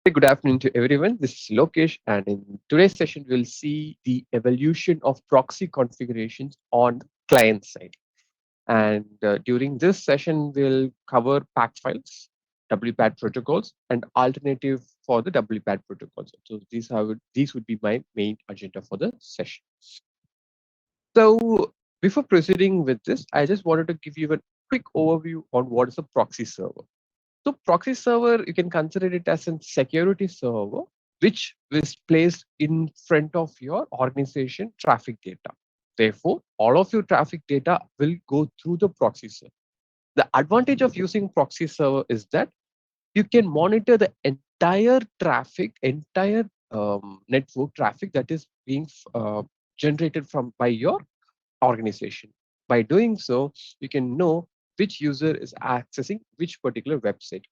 Hey, good afternoon to everyone. This is Lokesh, and in today's session, we'll see the evolution of proxy configurations on the client side. And during this session, we'll cover PAC files, WPAD protocols, and alternative for the WPAD protocols. So these would be my main agenda for the session. So before proceeding with this, I just wanted to give you a quick overview on what is a proxy server. So proxy server, you can consider it as a security server, which is placed in front of your organization traffic data. Therefore, all of your traffic data will go through the proxy server. The advantage of using proxy server is that you can monitor the entire traffic, entire network traffic that is being generated from by your organization. By doing so, you can know which user is accessing which particular website.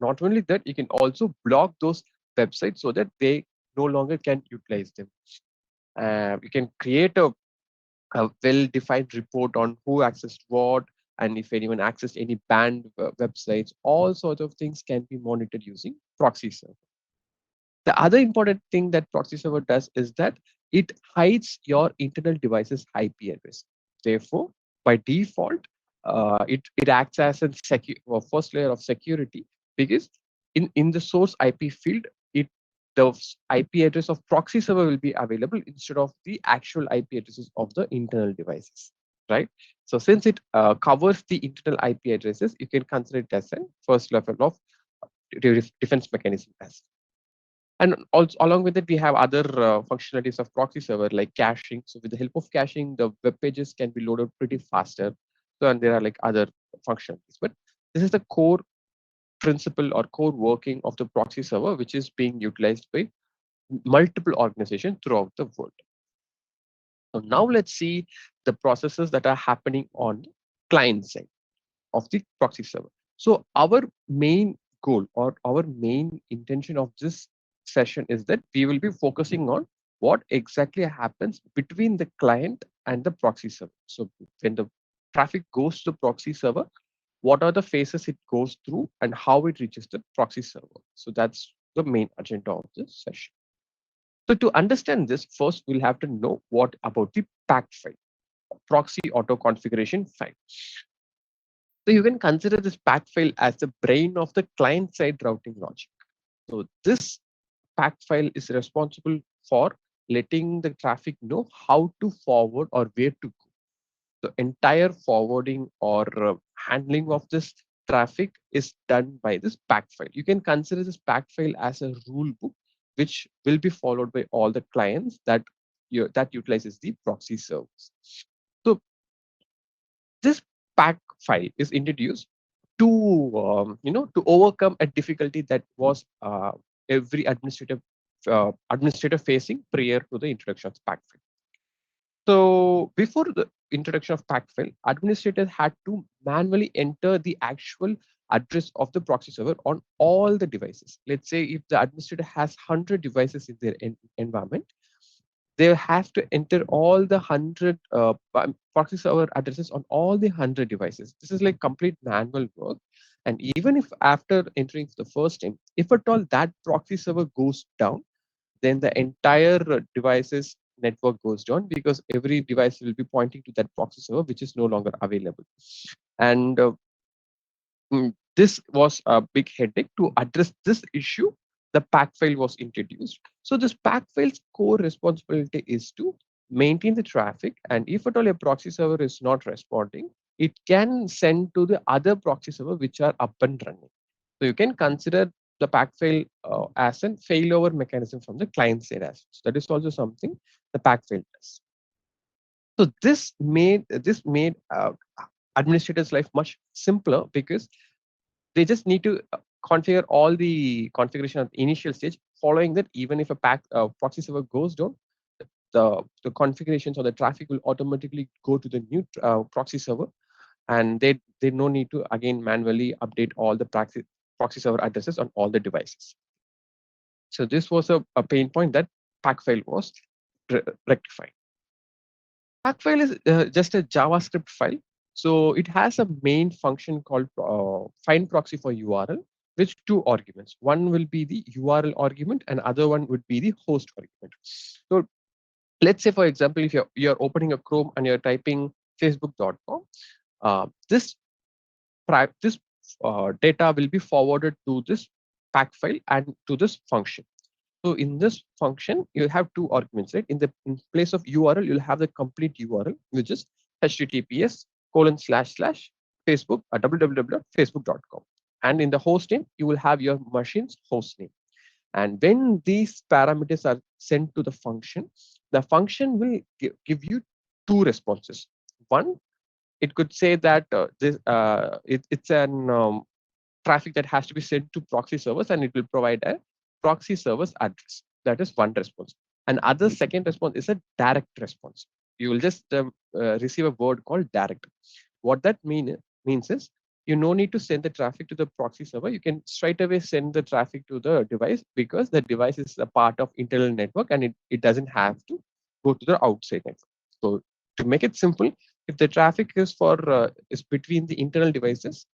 Not only that, you can also block those websites so that they no longer can utilize them. You can create a well-defined report on who accessed what, and if anyone accessed any banned websites. All sorts of things can be monitored using proxy server. The other important thing that proxy server does is that it hides your internal device's IP address. Therefore, by default, it acts as a first layer of security, because in the source IP field, the IP address of proxy server will be available instead of the actual IP addresses of the internal devices, right? So since it covers the internal IP addresses, you can consider it as a first level of defense mechanism as. And also along with it, we have other functionalities of proxy server like caching. So with the help of caching, the web pages can be loaded pretty faster. So and there are like other functionalities, but this is the core principle or core working of the proxy server, which is being utilized by multiple organizations throughout the world. So now let's see the processes that are happening on client side of the proxy server. So our main goal or our main intention of this session is that we will be focusing on what exactly happens between the client and the proxy server. So when the traffic goes to the proxy server, what are the phases it goes through and how it reaches the proxy server. So that's the main agenda of this session. So to understand this, first we'll have to know what about the PAC file, proxy auto configuration file. So you can consider this PAC file as the brain of the client-side routing logic. So this PAC file is responsible for letting the traffic know how to forward or where to go. The entire forwarding or handling of this traffic is done by this PAC file. You can consider this PAC file as a rule book, which will be followed by all the clients that utilizes the proxy service. So this PAC file is introduced to to overcome a difficulty that was every administrator facing prior to the introduction of PAC file. So before the introduction of PAC file, administrators had to manually enter the actual address of the proxy server on all the devices. Let's say if the administrator has 100 devices in their environment, they have to enter all the 100 proxy server addresses on all the 100 devices. This is like complete manual work. And even if after entering for the first time, if at all that proxy server goes down, then the entire devices network goes down, because every device will be pointing to that proxy server, which is no longer available. And this was a big headache. To address this issue, the PAC file was introduced. So this PAC file's core responsibility is to maintain the traffic, and if at all a proxy server is not responding, it can send to the other proxy server which are up and running. So you can consider the PAC file as a failover mechanism from the client side as well. So that is also something the PAC file does. So this made administrators' life much simpler, because they just need to configure all the configuration at the initial stage. Following that, even if a proxy server goes down, the configurations or the traffic will automatically go to the new proxy server, and they no need to again manually update all the proxy server addresses on all the devices. So this was a pain point that PAC file was rectified. PAC file is just a JavaScript file. So it has a main function called find proxy for URL. with two arguments. One will be the URL argument and other one would be the host argument. So let's say, for example, if you're opening a Chrome and you're typing facebook.com, this data will be forwarded to this pack file and to this function. So in this function, you have two arguments, right? In place of URL, you'll have the complete URL, which is https:// Facebook www.facebook.com. And in the host name, you will have your machine's host name. And when these parameters are sent to the function will give you two responses. One, it could say that it's an traffic that has to be sent to proxy servers, and it will provide a proxy server's address. That is one response. And other second response is a direct response. You will just receive a word called direct. What that means is you no need to send the traffic to the proxy server. You can straight away send the traffic to the device because the device is a part of internal network and it doesn't have to go to the outside network. So to make it simple, if the traffic is between the internal devices,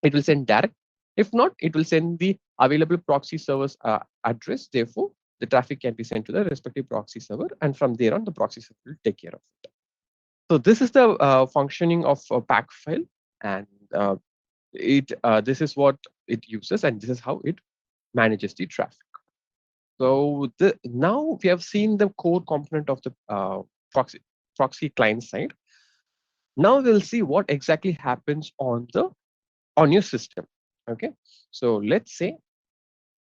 it will send direct. If not, it will send the available proxy server's address. Therefore, the traffic can be sent to the respective proxy server, and from there on, the proxy server will take care of it. So this is the functioning of a pack file, and this is what it uses, and this is how it manages the traffic. So now we have seen the core component of the proxy client side. Now we'll see what exactly happens on your system. Okay, so let's say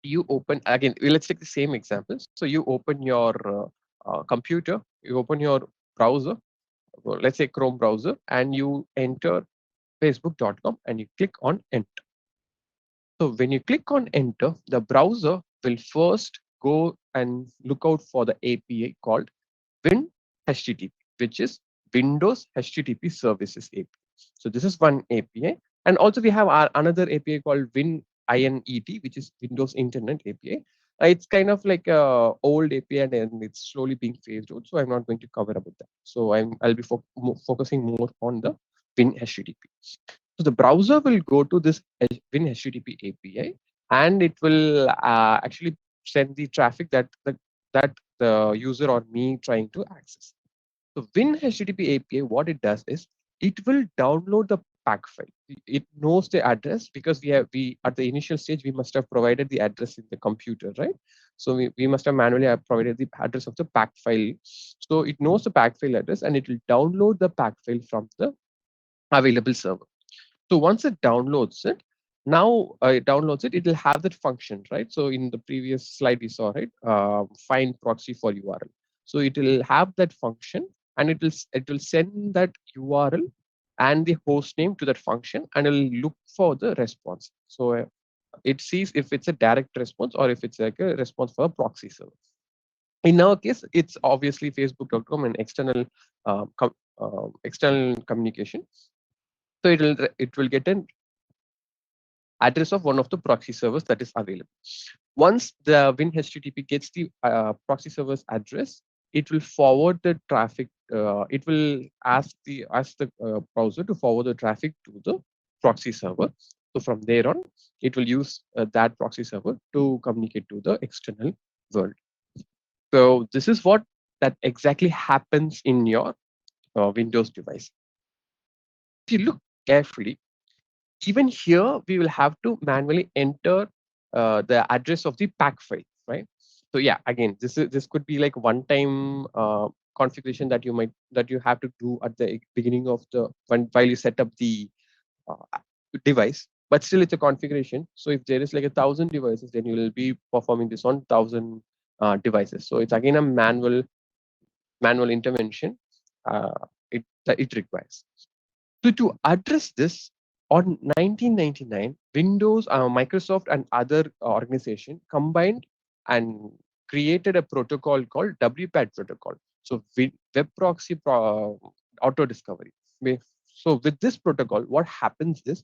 you open again. Let's take the same example. So you open your computer, you open your browser, let's say Chrome browser, and you enter facebook.com and you click on enter. So when you click on enter, the browser will first go and look out for the API called WinHTTP, which is Windows HTTP Services API. So this is one API. And also we have another API called WinINET, which is Windows Internet API. It's kind of like a old API and it's slowly being phased out. So I'm not going to cover about that. So I'll be focusing more on the WinHTTP. So the browser will go to this WinHTTP API and it will actually send the traffic that the user or me trying to access. So WinHTTP API, what it does is it will download the pack file. It knows the address because we at the initial stage we must have provided the address in the computer, right? So we must have manually have provided the address of the pack file. So it knows the pack file address and it will download the pack file from the available server. So once it downloads it, it will have that function, right? So in the previous slide we saw, right, find proxy for URL. So it will have that function and it will send that URL and the host name to that function and it will look for the response. So it sees if it's a direct response or if it's like a response for a proxy server. In our case, it's obviously facebook.com and external communication. So it will get an address of one of the proxy servers that is available. Once the WinHTTP gets the proxy server's address, it will forward the traffic. It will ask the browser to forward the traffic to the proxy server. So from there on, it will use that proxy server to communicate to the external world. So this is what that exactly happens in your Windows device. If you look carefully, even here we will have to manually enter the address of the pack file, right? So yeah, again, this could be like one-time configuration that you have to do at the beginning of while you set up the device, but still it's a configuration. So if there is like 1,000 devices, then you will be performing this on 1,000 devices. So it's again a manual intervention it requires. So to address this, on 1999, Windows, Microsoft, and other organization combined and created a protocol called WPAD protocol. So web proxy auto discovery. So with this protocol, what happens is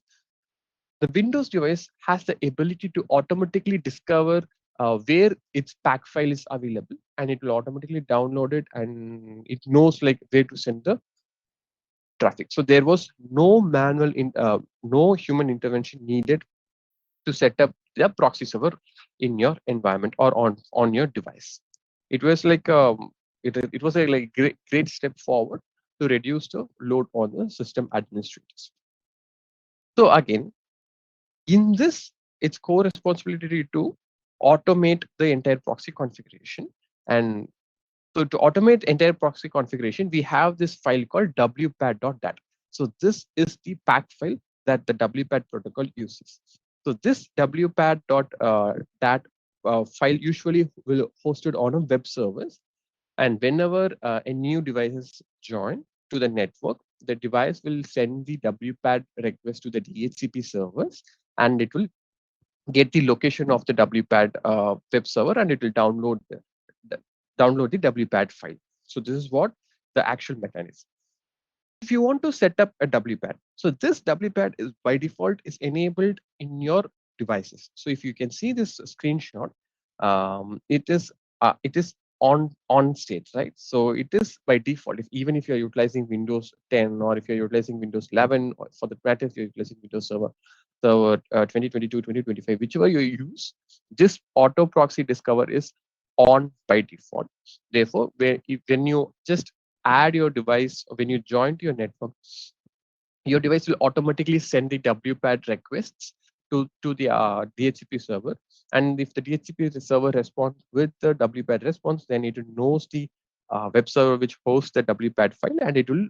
the Windows device has the ability to automatically discover where its pack file is available, and it will automatically download it, and it knows like where to send the traffic. So there was no no human intervention needed to set up the proxy server in your environment or on your device. It was like it was a like great step forward to reduce the load on the system administrators. So again, in this, it's core responsibility to automate the entire proxy configuration. And so to automate entire proxy configuration, we have this file called WPAD.dat. So this is the PAC file that the WPAD protocol uses. So this WPAD.dat file usually will hosted on a web service. And whenever a new device join to the network, the device will send the WPAD request to the DHCP servers, and it will get the location of the WPAD web server, and it will the download the WPAD file. So this is what the actual mechanism. If you want to set up a WPAD, so this WPAD is by default is enabled in your devices. So if you can see this screenshot, it is on state, right? So it is by default. Even if you're utilizing Windows 10 or if you're utilizing Windows 11, or for the matter, if you're utilizing Windows Server 2022, 2025, whichever you use, this auto proxy discover is on by default. Therefore, when you just add your device, when you join to your network, your device will automatically send the WPAD requests to the DHCP server. And if the DHCP server responds with the WPAD response, then it knows the web server which hosts the WPAD file, and it will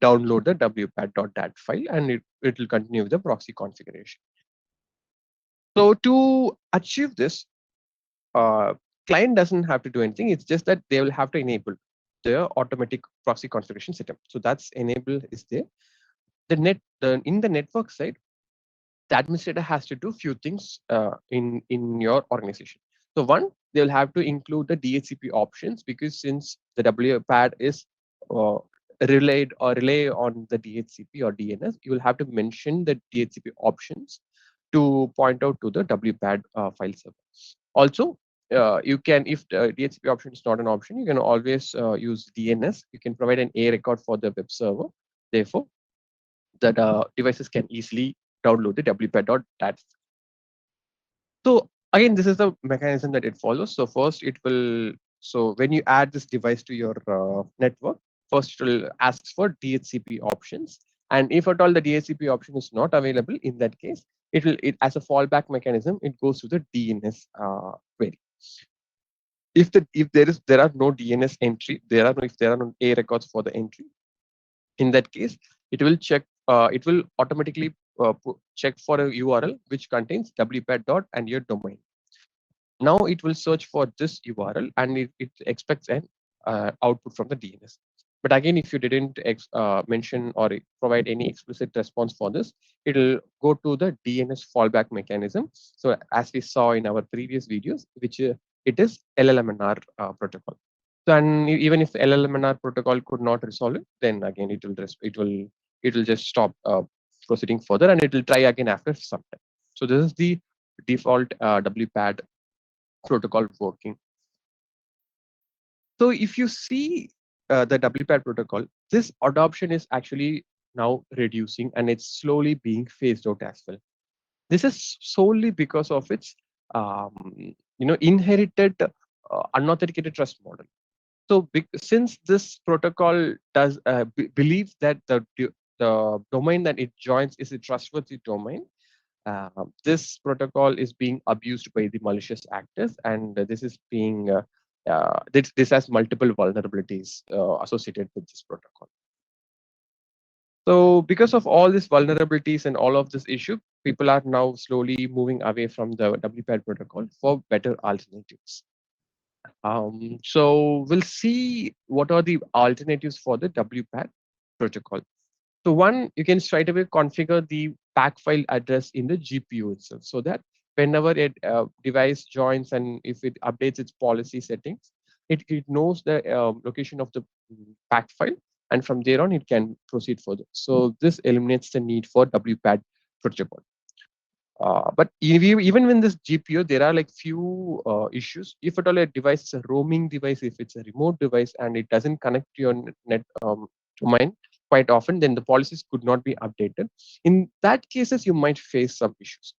download the WPAD.dat file, and it will continue with the proxy configuration. So to achieve this, client doesn't have to do anything. It's just that they will have to enable the automatic proxy configuration setup. So that's enable is there. In the network side, the administrator has to do few things in your organization. So one, they will have to include the DHCP options, because since the WPAD is relay on the DHCP or DNS, you will have to mention the DHCP options to point out to the WPAD file server. Also, you can, if the DHCP option is not an option, you can always use DNS. You can provide an A record for the web server. Therefore, that devices can easily download the WPAD.dat. So again, this is the mechanism that it follows. So first, so when you add this device to your network, first it will ask for DHCP options. And if at all the DHCP option is not available, in that case, it as a fallback mechanism, it goes to the DNS query. If there are no DNS entry, if there are no A records for the entry, in that case, it will check. It will automatically check for a URL which contains WPAD and your domain. Now it will search for this URL, and it expects an output from the DNS. But again, if you didn't mention or provide any explicit response for this, it will go to the DNS fallback mechanism. So as we saw in our previous videos, which it is LLMNR protocol. So, and even if LLMNR protocol could not resolve it, then again it will just stop proceeding further, and it will try again after some time. So this is the default WPAD protocol working. So if you see the WPAD protocol, this adoption is actually now reducing, and it's slowly being phased out as well. This is solely because of its inherited unauthenticated trust model. So since this protocol does believe that the domain that it joins is a trustworthy domain, this protocol is being abused by the malicious actors, and this is being this has multiple vulnerabilities associated with this protocol. So because of all these vulnerabilities and all of this issue, people are now slowly moving away from the WPAD protocol for better alternatives. So we'll see what are the alternatives for the WPAD protocol. So one, you can straight away configure the PAC file address in the GPU itself, so that whenever a device joins and if it updates its policy settings, it knows the location of the PAC file, and from there on it can proceed further. So this eliminates the need for WPAD protocol. But even when this GPU, there are like few issues. If at all a device is a roaming device, if it's a remote device and it doesn't connect to your net domain, quite often, then the policies could not be updated. In that cases, you might face some issues.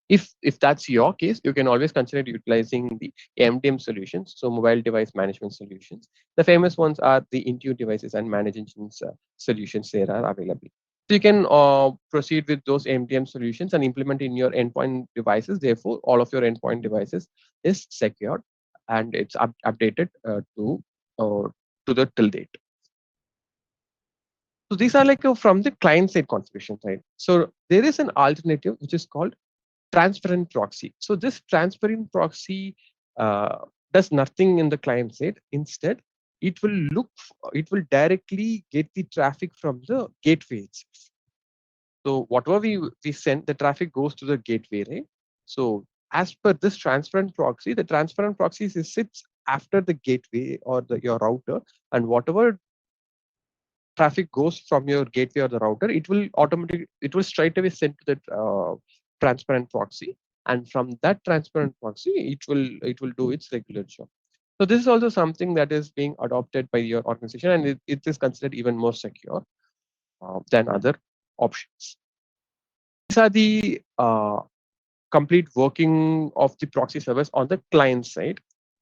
If that's your case, you can always consider utilizing the MDM solutions, so mobile device management solutions. The famous ones are the Intuit devices and Manage Engines solutions there are available. So you can proceed with those MDM solutions and implement in your endpoint devices. Therefore, all of your endpoint devices is secured and it's updated uh, to the till date. So these are like from the client side configuration side. So there is an alternative which is called transparent proxy. So this transparent proxy does nothing in the client side. Instead, it will directly get the traffic from the gateway itself. So whatever we send, the traffic goes to the gateway, right? So as per this transparent proxy, the transparent proxy sits after the gateway or your router, and whatever traffic goes from your gateway or the router, it will straight away send to the transparent proxy, and from that transparent proxy, it will do its regular job. So this is also something that is being adopted by your organization, and it is considered even more secure than other options. These are the complete working of the proxy servers on the client side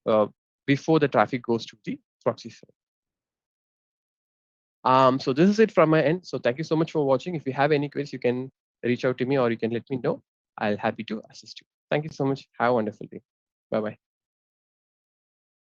uh, before the traffic goes to the proxy server. So this is it from my end. So thank you so much for watching. If you have any queries, you can reach out to me or you can let me know. I'll happy to assist you. Thank you so much. Have a wonderful day. Bye bye.